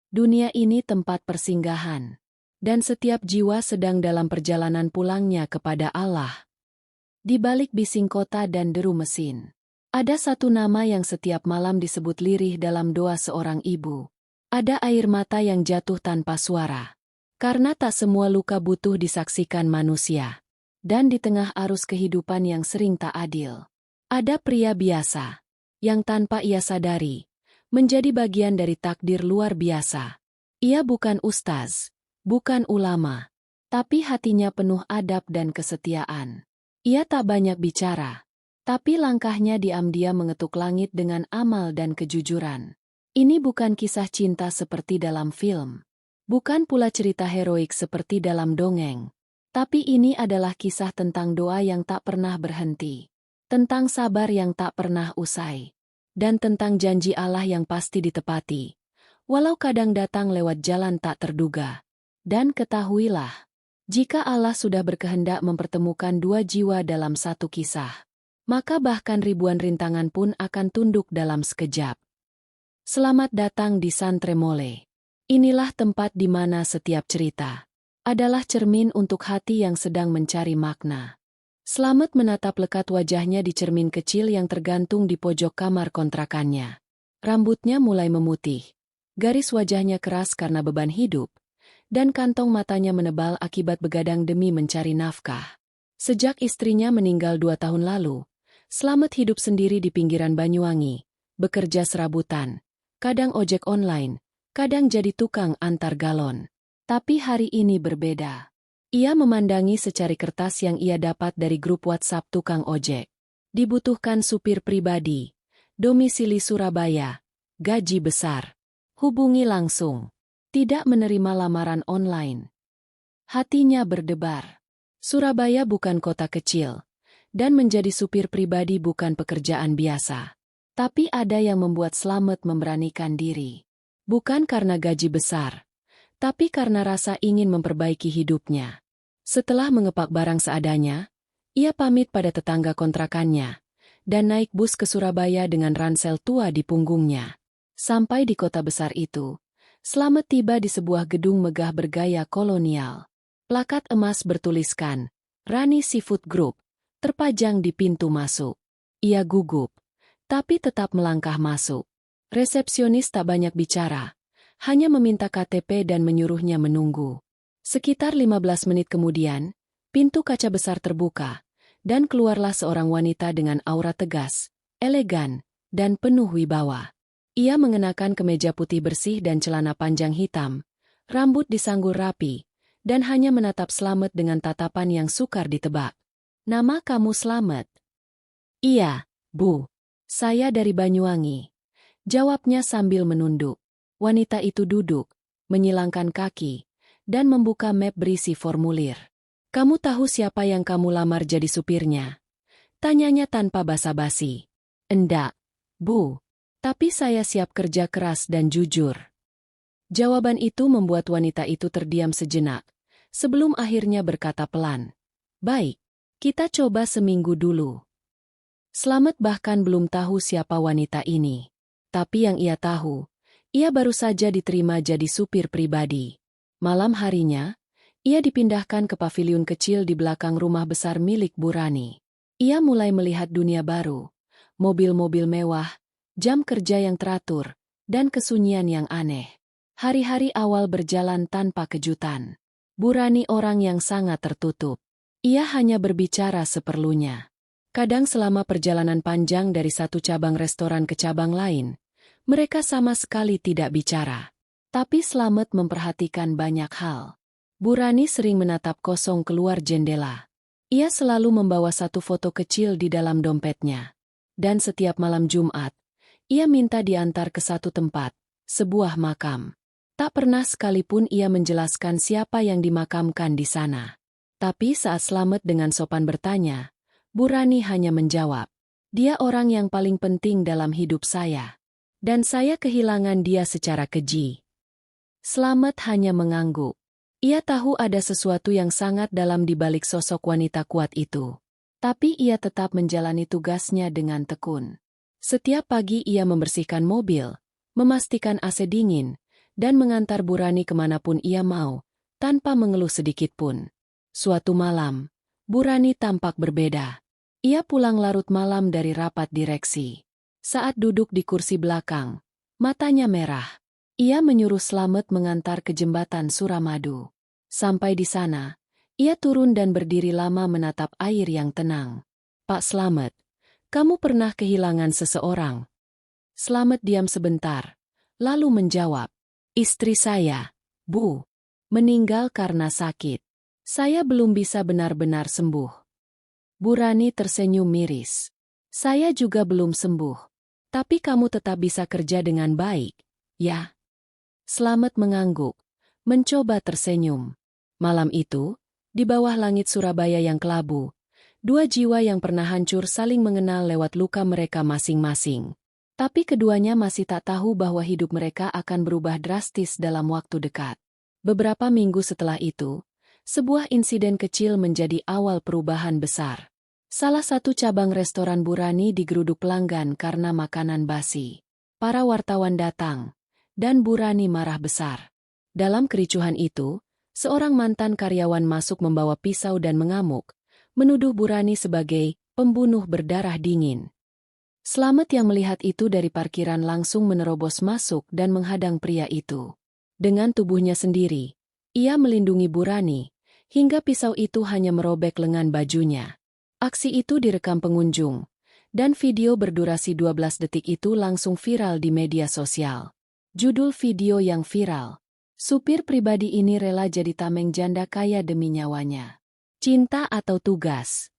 Dunia ini tempat persinggahan. Dan setiap jiwa sedang dalam perjalanan pulangnya kepada Allah. Di balik bising kota dan deru mesin, ada satu nama yang setiap malam disebut lirih dalam doa seorang ibu. Ada air mata yang jatuh tanpa suara. Karena tak semua luka butuh disaksikan manusia. Dan di tengah arus kehidupan yang sering tak adil, ada pria biasa, yang tanpa ia sadari, menjadi bagian dari takdir luar biasa. Ia bukan ustaz, bukan ulama, tapi hatinya penuh adab dan kesetiaan. Ia tak banyak bicara, tapi langkahnya diam-diam mengetuk langit dengan amal dan kejujuran. Ini bukan kisah cinta seperti dalam film. Bukan pula cerita heroik seperti dalam dongeng. Tapi ini adalah kisah tentang doa yang tak pernah berhenti. Tentang sabar yang tak pernah usai. Dan tentang janji Allah yang pasti ditepati. Walau kadang datang lewat jalan tak terduga. Dan ketahuilah, jika Allah sudah berkehendak mempertemukan dua jiwa dalam satu kisah, maka bahkan ribuan rintangan pun akan tunduk dalam sekejap. Selamat datang di Santremole. Inilah tempat di mana setiap cerita adalah cermin untuk hati yang sedang mencari makna. Slamet menatap lekat wajahnya di cermin kecil yang tergantung di pojok kamar kontrakannya. Rambutnya mulai memutih, garis wajahnya keras karena beban hidup, dan kantong matanya menebal akibat begadang demi mencari nafkah. Sejak istrinya meninggal 2 tahun lalu, Slamet hidup sendiri di pinggiran Banyuwangi, bekerja serabutan, kadang ojek online, kadang jadi tukang antar galon. Tapi hari ini berbeda. Ia memandangi secari kertas yang ia dapat dari grup WhatsApp tukang ojek. Dibutuhkan supir pribadi, domisili Surabaya, gaji besar. Hubungi langsung. Tidak menerima lamaran online. Hatinya berdebar. Surabaya bukan kota kecil, dan menjadi supir pribadi bukan pekerjaan biasa. Tapi ada yang membuat Slamet memberanikan diri. Bukan karena gaji besar, tapi karena rasa ingin memperbaiki hidupnya. Setelah mengepak barang seadanya, ia pamit pada tetangga kontrakannya, dan naik bus ke Surabaya dengan ransel tua di punggungnya. Sampai di kota besar itu, Slamet tiba di sebuah gedung megah bergaya kolonial. Plakat emas bertuliskan, Rani Seafood Group, terpajang di pintu masuk. Ia gugup, tapi tetap melangkah masuk. Resepsionis tak banyak bicara, hanya meminta KTP dan menyuruhnya menunggu. Sekitar 15 menit kemudian, pintu kaca besar terbuka, dan keluarlah seorang wanita dengan aura tegas, elegan, dan penuh wibawa. Ia mengenakan kemeja putih bersih dan celana panjang hitam, rambut disanggul rapi, dan hanya menatap Slamet dengan tatapan yang sukar ditebak. Nama kamu Slamet? Iya, Bu. Saya dari Banyuwangi. Jawabnya sambil menunduk. Wanita itu duduk, menyilangkan kaki, dan membuka map berisi formulir. Kamu tahu siapa yang kamu lamar jadi supirnya? Tanyanya tanpa basa-basi. Enggak, Bu. Tapi saya siap kerja keras dan jujur. Jawaban itu membuat wanita itu terdiam sejenak, sebelum akhirnya berkata pelan. Baik, kita coba seminggu dulu. Slamet bahkan belum tahu siapa wanita ini. Tapi yang ia tahu, ia baru saja diterima jadi supir pribadi. Malam harinya, ia dipindahkan ke paviliun kecil di belakang rumah besar milik Bu Rani. Ia mulai melihat dunia baru, mobil-mobil mewah, jam kerja yang teratur, dan kesunyian yang aneh. Hari-hari awal berjalan tanpa kejutan. Bu Rani orang yang sangat tertutup. Ia hanya berbicara seperlunya. Kadang selama perjalanan panjang dari satu cabang restoran ke cabang lain, mereka sama sekali tidak bicara. Tapi Slamet memperhatikan banyak hal. Bu Rani sering menatap kosong keluar jendela. Ia selalu membawa satu foto kecil di dalam dompetnya. Dan setiap malam Jumat, ia minta diantar ke satu tempat, sebuah makam. Tak pernah sekalipun ia menjelaskan siapa yang dimakamkan di sana. Tapi saat Slamet dengan sopan bertanya, Bu Rani hanya menjawab, dia orang yang paling penting dalam hidup saya. Dan saya kehilangan dia secara keji. Slamet hanya mengangguk. Ia tahu ada sesuatu yang sangat dalam di balik sosok wanita kuat itu. Tapi ia tetap menjalani tugasnya dengan tekun. Setiap pagi ia membersihkan mobil, memastikan AC dingin, dan mengantar Bu Rani kemanapun ia mau, tanpa mengeluh sedikitpun. Suatu malam, Bu Rani tampak berbeda. Ia pulang larut malam dari rapat direksi. Saat duduk di kursi belakang, matanya merah. Ia menyuruh Slamet mengantar ke jembatan Suramadu. Sampai di sana, ia turun dan berdiri lama menatap air yang tenang. "Pak Slamet, kamu pernah kehilangan seseorang?" Slamet diam sebentar, lalu menjawab, "Istri saya, Bu, meninggal karena sakit. Saya belum bisa benar-benar sembuh." Bu Rani tersenyum miris. "Saya juga belum sembuh. Tapi kamu tetap bisa kerja dengan baik, ya?" Slamet mengangguk, mencoba tersenyum. Malam itu, di bawah langit Surabaya yang kelabu, dua jiwa yang pernah hancur saling mengenal lewat luka mereka masing-masing. Tapi keduanya masih tak tahu bahwa hidup mereka akan berubah drastis dalam waktu dekat. Beberapa minggu setelah itu, sebuah insiden kecil menjadi awal perubahan besar. Salah satu cabang restoran Bu Rani digeruduk pelanggan karena makanan basi. Para wartawan datang, dan Bu Rani marah besar. Dalam kericuhan itu, seorang mantan karyawan masuk membawa pisau dan mengamuk, menuduh Bu Rani sebagai pembunuh berdarah dingin. Slamet yang melihat itu dari parkiran langsung menerobos masuk dan menghadang pria itu. Dengan tubuhnya sendiri, ia melindungi Bu Rani, hingga pisau itu hanya merobek lengan bajunya. Aksi itu direkam pengunjung, dan video berdurasi 12 detik itu langsung viral di media sosial. Judul video yang viral, "Supir pribadi ini rela jadi tameng janda kaya demi nyawanya. Cinta atau tugas?"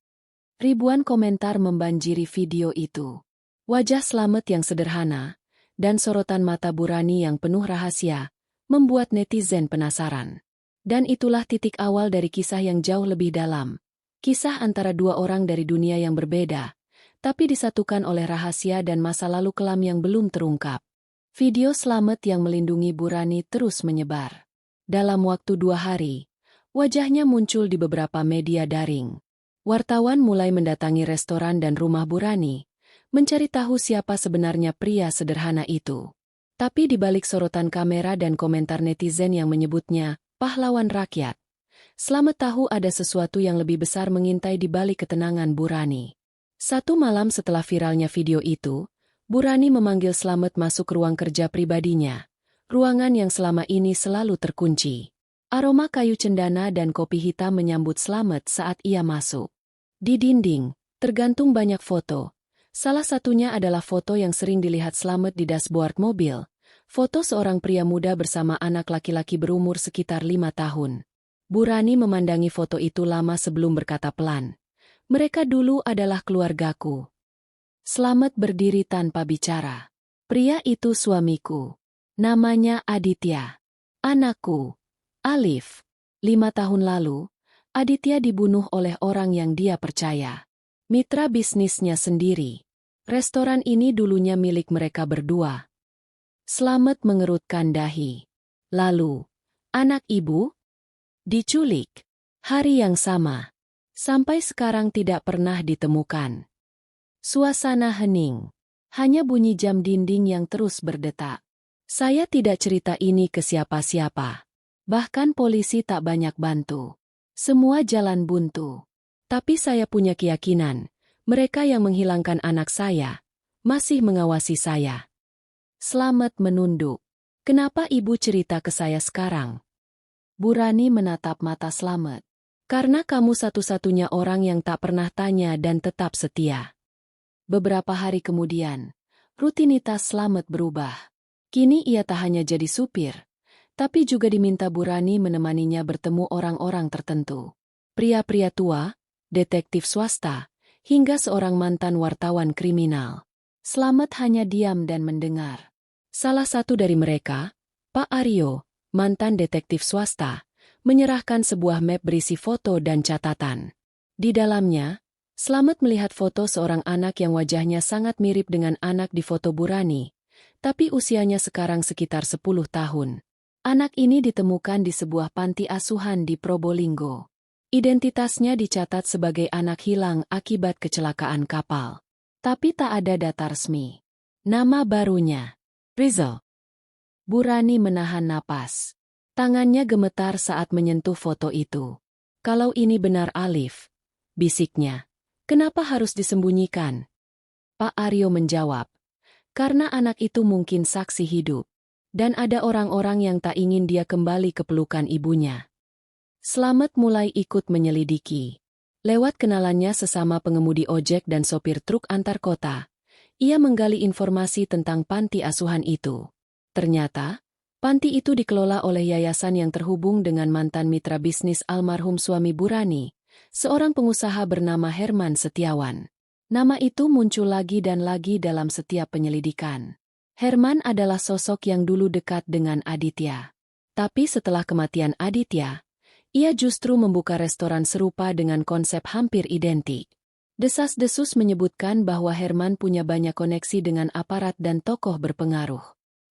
Ribuan komentar membanjiri video itu. Wajah Slamet yang sederhana, dan sorotan mata Bu Rani yang penuh rahasia, membuat netizen penasaran. Dan itulah titik awal dari kisah yang jauh lebih dalam. Kisah antara dua orang dari dunia yang berbeda, tapi disatukan oleh rahasia dan masa lalu kelam yang belum terungkap. Video Slamet yang melindungi Bu Rani terus menyebar. Dalam waktu 2 hari, wajahnya muncul di beberapa media daring. Wartawan mulai mendatangi restoran dan rumah Bu Rani, mencari tahu siapa sebenarnya pria sederhana itu. Tapi di balik sorotan kamera dan komentar netizen yang menyebutnya pahlawan rakyat, Slamet tahu ada sesuatu yang lebih besar mengintai di balik ketenangan Bu Rani. Satu malam setelah viralnya video itu, Bu Rani memanggil Slamet masuk ke ruang kerja pribadinya, ruangan yang selama ini selalu terkunci. Aroma kayu cendana dan kopi hitam menyambut Slamet saat ia masuk. Di dinding, tergantung banyak foto. Salah satunya adalah foto yang sering dilihat Slamet di dashboard mobil, foto seorang pria muda bersama anak laki-laki berumur sekitar 5 tahun. Bu Rani memandangi foto itu lama sebelum berkata pelan, "Mereka dulu adalah keluargaku." Slamet berdiri tanpa bicara. "Pria itu suamiku. Namanya Aditya. Anakku, Alif." 5 tahun lalu, Aditya dibunuh oleh orang yang dia percaya. Mitra bisnisnya sendiri. Restoran ini dulunya milik mereka berdua. Slamet mengerutkan dahi. "Lalu, anak ibu?" "Diculik. Hari yang sama. Sampai sekarang tidak pernah ditemukan." Suasana hening. Hanya bunyi jam dinding yang terus berdetak. "Saya tidak cerita ini ke siapa-siapa. Bahkan polisi tak banyak bantu. Semua jalan buntu. Tapi saya punya keyakinan, mereka yang menghilangkan anak saya masih mengawasi saya." Slamet menunduk. "Kenapa ibu cerita ke saya sekarang?" Bu Rani menatap mata Slamet. "Karena kamu satu-satunya orang yang tak pernah tanya dan tetap setia." Beberapa hari kemudian, rutinitas Slamet berubah. Kini ia tak hanya jadi supir, tapi juga diminta Bu Rani menemaninya bertemu orang-orang tertentu. Pria-pria tua, detektif swasta, hingga seorang mantan wartawan kriminal. Slamet hanya diam dan mendengar. Salah satu dari mereka, Pak Aryo, mantan detektif swasta, menyerahkan sebuah map berisi foto dan catatan. Di dalamnya, Slamet melihat foto seorang anak yang wajahnya sangat mirip dengan anak di foto Bu Rani, tapi usianya sekarang sekitar 10 tahun. Anak ini ditemukan di sebuah panti asuhan di Probolinggo. Identitasnya dicatat sebagai anak hilang akibat kecelakaan kapal. Tapi tak ada data resmi. Nama barunya, Rizal. Bu Rani menahan napas. Tangannya gemetar saat menyentuh foto itu. Kalau ini benar Alif, bisiknya, kenapa harus disembunyikan? Pak Aryo menjawab, karena anak itu mungkin saksi hidup. Dan ada orang-orang yang tak ingin dia kembali ke pelukan ibunya. Slamet mulai ikut menyelidiki. Lewat kenalannya sesama pengemudi ojek dan sopir truk antar kota, ia menggali informasi tentang panti asuhan itu. Ternyata, panti itu dikelola oleh yayasan yang terhubung dengan mantan mitra bisnis almarhum suami Bu Rani, seorang pengusaha bernama Herman Setiawan. Nama itu muncul lagi dan lagi dalam setiap penyelidikan. Herman adalah sosok yang dulu dekat dengan Aditya. Tapi setelah kematian Aditya, ia justru membuka restoran serupa dengan konsep hampir identik. Desas-desus menyebutkan bahwa Herman punya banyak koneksi dengan aparat dan tokoh berpengaruh.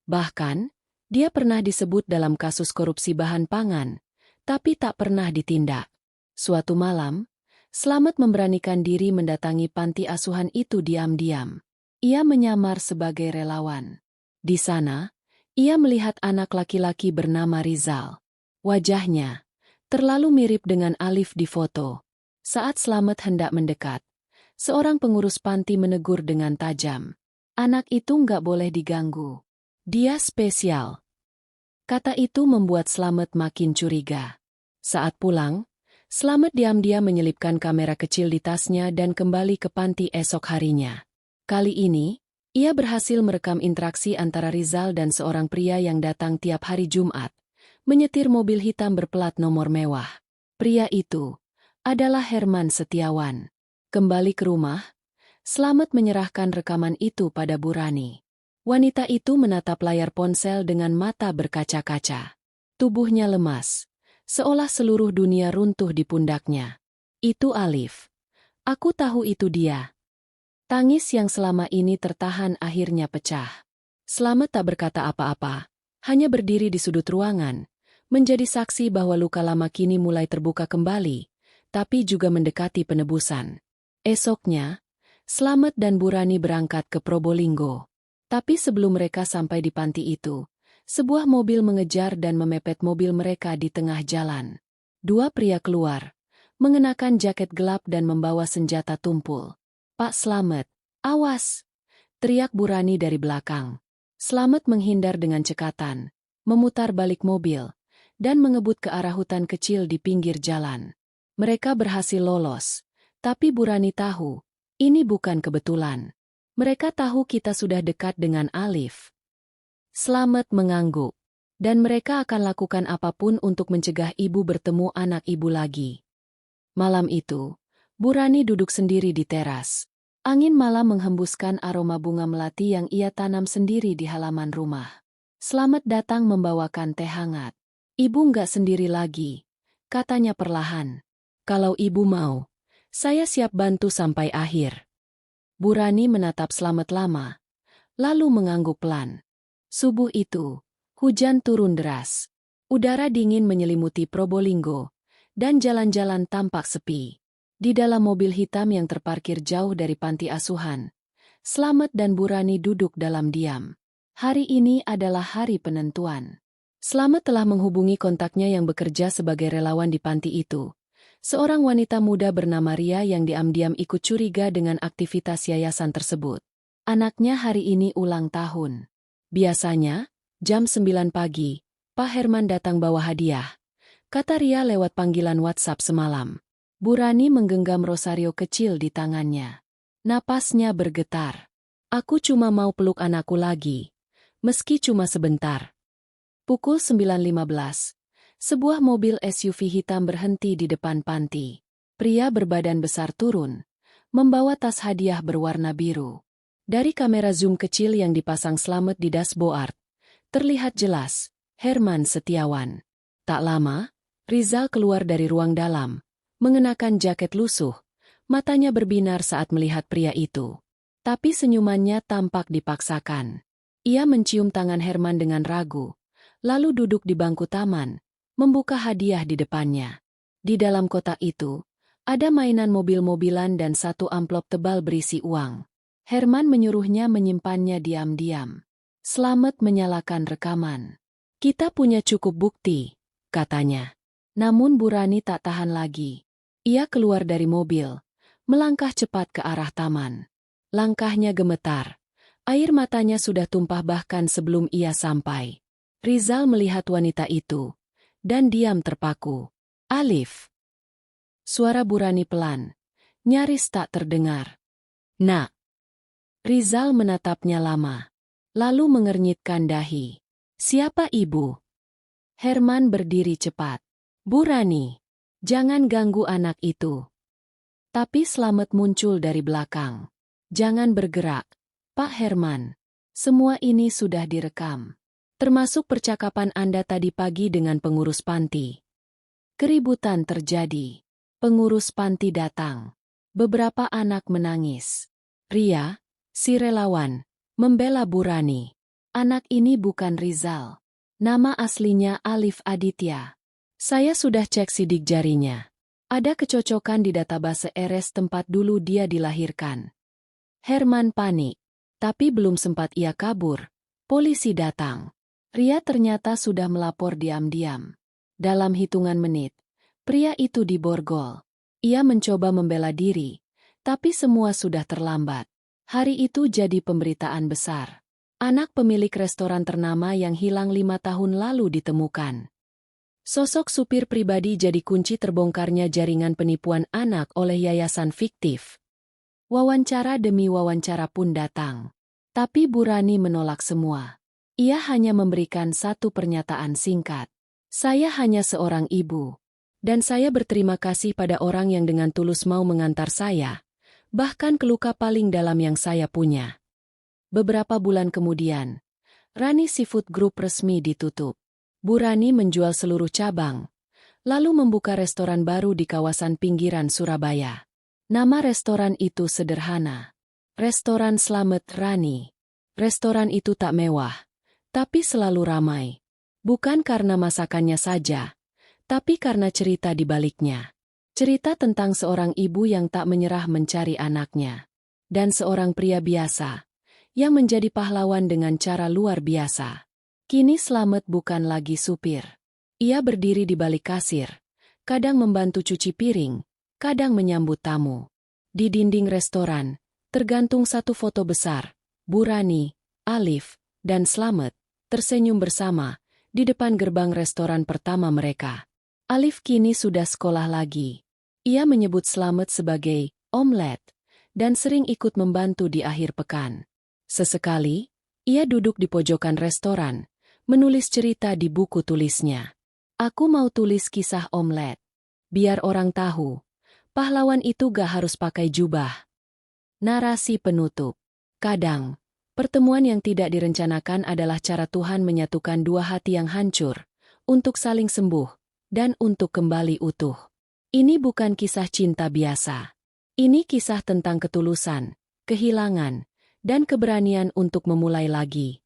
Bahkan, dia pernah disebut dalam kasus korupsi bahan pangan, tapi tak pernah ditindak. Suatu malam, Slamet memberanikan diri mendatangi panti asuhan itu diam-diam. Ia menyamar sebagai relawan. Di sana, ia melihat anak laki-laki bernama Rizal. Wajahnya terlalu mirip dengan Alif di foto. Saat Slamet hendak mendekat, seorang pengurus panti menegur dengan tajam. Anak itu nggak boleh diganggu. Dia spesial. Kata itu membuat Slamet makin curiga. Saat pulang, Slamet diam-diam menyelipkan kamera kecil di tasnya dan kembali ke panti esok harinya. Kali ini, ia berhasil merekam interaksi antara Rizal dan seorang pria yang datang tiap hari Jumat, menyetir mobil hitam berplat nomor mewah. Pria itu adalah Herman Setiawan. Kembali ke rumah, Slamet menyerahkan rekaman itu pada Bu Rani. Wanita itu menatap layar ponsel dengan mata berkaca-kaca. Tubuhnya lemas, seolah seluruh dunia runtuh di pundaknya. Itu Alif. Aku tahu itu dia. Tangis yang selama ini tertahan akhirnya pecah. Slamet tak berkata apa-apa, hanya berdiri di sudut ruangan, menjadi saksi bahwa luka lama kini mulai terbuka kembali, tapi juga mendekati penebusan. Esoknya, Slamet dan Bu Rani berangkat ke Probolinggo. Tapi sebelum mereka sampai di panti itu, sebuah mobil mengejar dan memepet mobil mereka di tengah jalan. Dua pria keluar, mengenakan jaket gelap dan membawa senjata tumpul. Pak Slamet, awas! Teriak Bu Rani dari belakang. Slamet menghindar dengan cekatan, memutar balik mobil, dan mengebut ke arah hutan kecil di pinggir jalan. Mereka berhasil lolos, tapi Bu Rani tahu, ini bukan kebetulan. Mereka tahu kita sudah dekat dengan Alif. Slamet mengangguk, dan mereka akan lakukan apapun untuk mencegah ibu bertemu anak ibu lagi. Malam itu, Bu Rani duduk sendiri di teras. Angin malam menghembuskan aroma bunga melati yang ia tanam sendiri di halaman rumah. Slamet datang membawakan teh hangat. Ibu nggak sendiri lagi, katanya perlahan. Kalau ibu mau, saya siap bantu sampai akhir. Bu Rani menatap Slamet lama, lalu mengangguk pelan. Subuh itu, hujan turun deras. Udara dingin menyelimuti Probolinggo, dan jalan-jalan tampak sepi. Di dalam mobil hitam yang terparkir jauh dari panti asuhan, Slamet dan Bu Rani duduk dalam diam. Hari ini adalah hari penentuan. Slamet telah menghubungi kontaknya yang bekerja sebagai relawan di panti itu. Seorang wanita muda bernama Ria yang diam-diam ikut curiga dengan aktivitas yayasan tersebut. Anaknya hari ini ulang tahun. Biasanya, jam 9 pagi, Pak Herman datang bawa hadiah. Kata Ria lewat panggilan WhatsApp semalam. Bu Rani menggenggam rosario kecil di tangannya. Napasnya bergetar. Aku cuma mau peluk anakku lagi. Meski cuma sebentar. Pukul 9.15. Sebuah mobil SUV hitam berhenti di depan panti. Pria berbadan besar turun, membawa tas hadiah berwarna biru. Dari kamera zoom kecil yang dipasang Slamet di dashboard, terlihat jelas, Herman Setiawan. Tak lama, Rizal keluar dari ruang dalam, mengenakan jaket lusuh, matanya berbinar saat melihat pria itu. Tapi senyumannya tampak dipaksakan. Ia mencium tangan Herman dengan ragu, lalu duduk di bangku taman, membuka hadiah di depannya. Di dalam kotak itu, ada mainan mobil-mobilan dan satu amplop tebal berisi uang. Herman menyuruhnya menyimpannya diam-diam. Slamet menyalakan rekaman. Kita punya cukup bukti, katanya. Namun Bu Rani tak tahan lagi. Ia keluar dari mobil, melangkah cepat ke arah taman. Langkahnya gemetar. Air matanya sudah tumpah bahkan sebelum ia sampai. Rizal melihat wanita itu, dan diam terpaku. Alif. Suara Bu Rani pelan, nyaris tak terdengar. Nak. Rizal menatapnya lama, lalu mengernyitkan dahi. Siapa ibu? Herman berdiri cepat. Bu Rani, jangan ganggu anak itu. Tapi Slamet muncul dari belakang. Jangan bergerak, Pak Herman. Semua ini sudah direkam. Termasuk percakapan Anda tadi pagi dengan pengurus panti. Keributan terjadi. Pengurus panti datang. Beberapa anak menangis. Ria, si relawan, membela Bu Rani. Anak ini bukan Rizal. Nama aslinya Alif Aditya. Saya sudah cek sidik jarinya. Ada kecocokan di database RS tempat dulu dia dilahirkan. Herman panik. Tapi belum sempat ia kabur, polisi datang. Ria ternyata sudah melapor diam-diam. Dalam hitungan menit, pria itu diborgol. Ia mencoba membela diri, tapi semua sudah terlambat. Hari itu jadi pemberitaan besar. Anak pemilik restoran ternama yang hilang 5 tahun lalu ditemukan. Sosok supir pribadi jadi kunci terbongkarnya jaringan penipuan anak oleh yayasan fiktif. Wawancara demi wawancara pun datang. Tapi Bu Rani menolak semua. Ia hanya memberikan satu pernyataan singkat. Saya hanya seorang ibu. Dan saya berterima kasih pada orang yang dengan tulus mau mengantar saya. Bahkan ke luka paling dalam yang saya punya. Beberapa bulan kemudian, Rani Seafood Group resmi ditutup. Bu Rani menjual seluruh cabang, lalu membuka restoran baru di kawasan pinggiran Surabaya. Nama restoran itu sederhana. Restoran Slamet Rani. Restoran itu tak mewah, tapi selalu ramai. Bukan karena masakannya saja, tapi karena cerita di baliknya. Cerita tentang seorang ibu yang tak menyerah mencari anaknya. Dan seorang pria biasa yang menjadi pahlawan dengan cara luar biasa. Kini Slamet bukan lagi supir. Ia berdiri di balik kasir, kadang membantu cuci piring, kadang menyambut tamu. Di dinding restoran, tergantung satu foto besar, Bu Rani, Alif, dan Slamet, tersenyum bersama, di depan gerbang restoran pertama mereka. Alif kini sudah sekolah lagi. Ia menyebut Slamet sebagai omelet, dan sering ikut membantu di akhir pekan. Sesekali, ia duduk di pojokan restoran, menulis cerita di buku tulisnya. Aku mau tulis kisah omelet. Biar orang tahu, pahlawan itu gak harus pakai jubah. Narasi penutup. Kadang, pertemuan yang tidak direncanakan adalah cara Tuhan menyatukan dua hati yang hancur, untuk saling sembuh, dan untuk kembali utuh. Ini bukan kisah cinta biasa. Ini kisah tentang ketulusan, kehilangan, dan keberanian untuk memulai lagi.